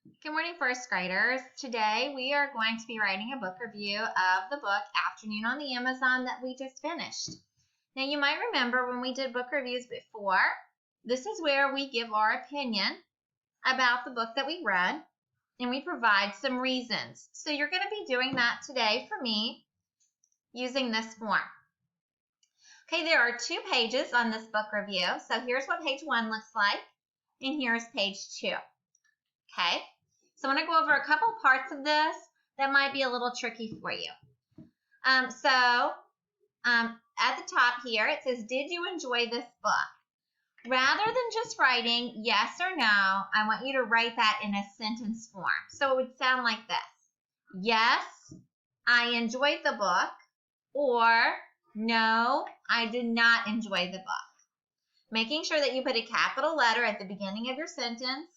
Good morning, first graders. Today we are going to be writing a book review of the book Afternoon on the Amazon that we just finished. Now you might remember when we did book reviews before, this is where we give our opinion about the book that we read and we provide some reasons. So you're going to be doing that today for me using this form. Okay, there are 2 pages on this book review. So here's what page 1 looks like and here's page 2. Okay. So I want to go over a couple parts of this that might be a little tricky for you. At the top here, it says, did you enjoy this book? Rather than just writing yes or no, I want you to write that in a sentence form. So it would sound like this. Yes, I enjoyed the book. Or no, I did not enjoy the book. Making sure that you put a capital letter at the beginning of your sentence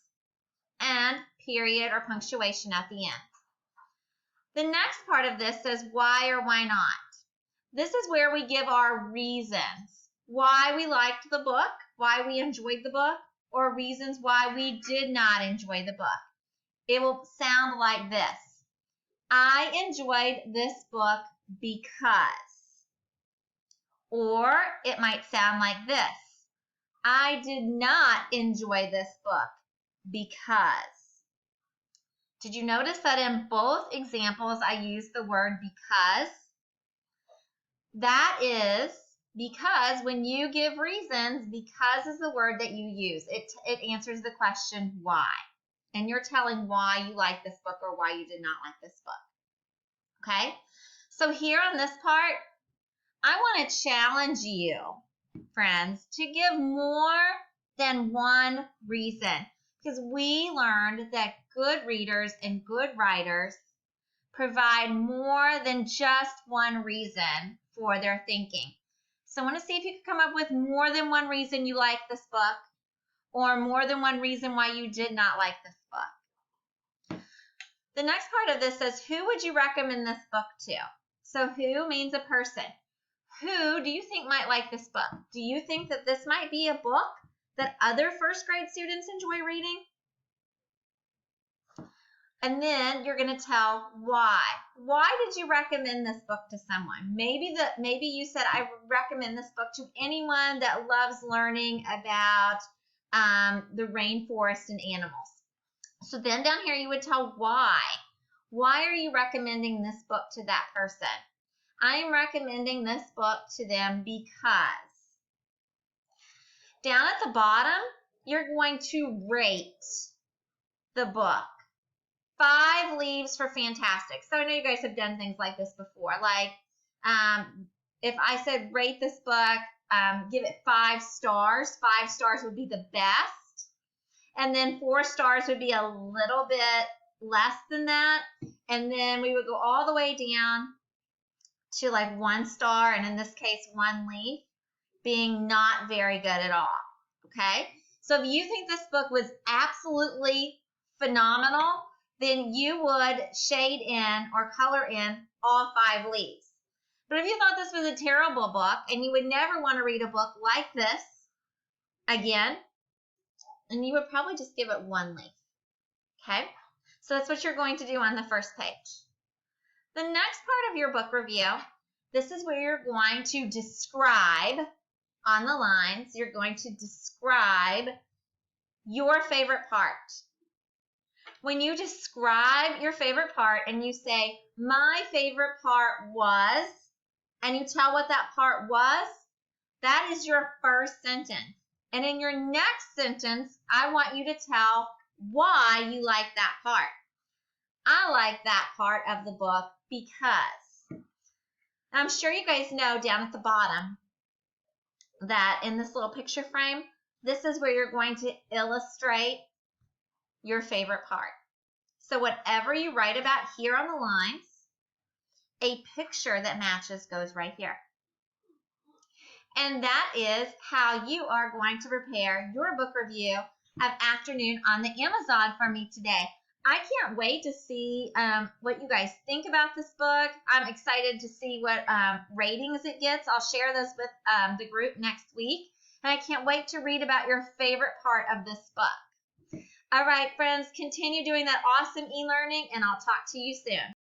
and period or punctuation at the end. The next part of this says why or why not. This is where we give our reasons. Why we liked the book, why we enjoyed the book, or reasons why we did not enjoy the book. It will sound like this. I enjoyed this book because. Or it might sound like this. I did not enjoy this book because. Did you notice that in both examples I used the word because? That is because when you give reasons, because is the word that you use. It answers the question why. And you're telling why you like this book or why you did not like this book. Okay? So here on this part, I want to challenge you, friends, to give more than one reason. Because we learned that good readers and good writers provide more than just one reason for their thinking. So I want to see if you can come up with more than one reason you like this book or more than one reason why you did not like this book. The next part of this says, who would you recommend this book to? So who means a person. Who do you think might like this book? Do you think that this might be a book that other first grade students enjoy reading? And then you're going to tell why. Why did you recommend this book to someone? Maybe you said, I recommend this book to anyone that loves learning about the rainforest and animals. So then down here you would tell why. Why are you recommending this book to that person? I am recommending this book to them because. Down at the bottom, you're going to rate the book. 5 leaves for fantastic. So I know you guys have done things like this before. Like if I said rate this book, give it 5 stars. 5 stars would be the best. And then 4 stars would be a little bit less than that. And then we would go all the way down to like 1 star, and in this case, 1 leaf, being not very good at all. Okay? So if you think this book was absolutely phenomenal, then you would shade in or color in all 5 leaves. But if you thought this was a terrible book and you would never want to read a book like this again, then you would probably just give it 1 leaf. Okay? So that's what you're going to do on the first page. The next part of your book review, this is where you're going to describe on the lines, you're going to describe your favorite part. When you describe your favorite part and you say, my favorite part was, and you tell what that part was, that is your first sentence. And in your next sentence, I want you to tell why you like that part. I like that part of the book because. I'm sure you guys know down at the bottom that in this little picture frame, this is where you're going to illustrate your favorite part. So whatever you write about here on the lines, a picture that matches goes right here. And that is how you are going to prepare your book review of Afternoon on the Amazon for me today. I can't wait to see what you guys think about this book. I'm excited to see what ratings it gets. I'll share those with the group next week. And I can't wait to read about your favorite part of this book. All right, friends, continue doing that awesome e-learning, and I'll talk to you soon.